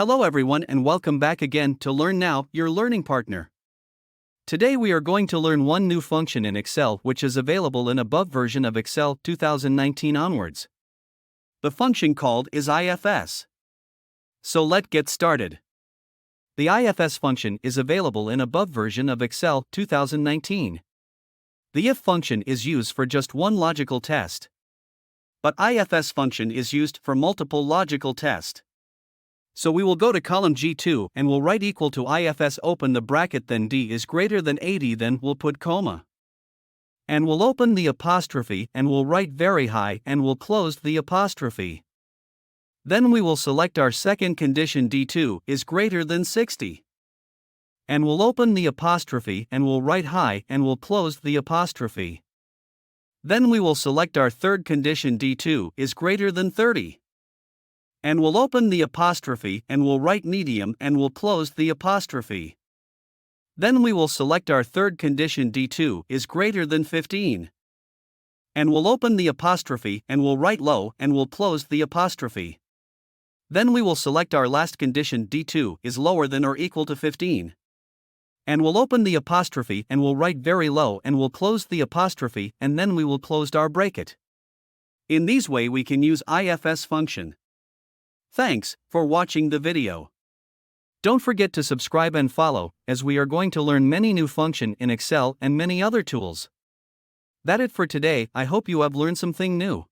Hello everyone and welcome back again to Learn Now, your learning partner. Today we are going to learn one new function in Excel which is available in above version of Excel 2019 onwards. The function called is IFS. So let's get started. The IFS function is available in above version of Excel 2019. The if function is used for just one logical test. But IFS function is used for multiple logical tests. So we will go to column G2 and we'll write equal to IFS, open the bracket, then D is greater than 80, then we'll put comma. And we'll open the apostrophe and we'll write very high and we'll close the apostrophe. Then we will select our second condition, D2 is greater than 60. And we'll open the apostrophe and we'll write high and we'll close the apostrophe. Then we will select our third condition, D2 is greater than 30. And we'll open the apostrophe and we'll write medium and we'll close the apostrophe. Then we will select our third condition, D2 is greater than 15. And we'll open the apostrophe and we'll write low and we'll close the apostrophe. Then we will select our last condition, D2 is lower than or equal to 15. And we'll open the apostrophe and we'll write very low and we'll close the apostrophe, and then we will close our bracket. In these way we can use IFS function. Thanks for watching the video. Don't forget to subscribe and follow, as we are going to learn many new function in Excel and many other tools. That's it for today. I hope you have learned something new.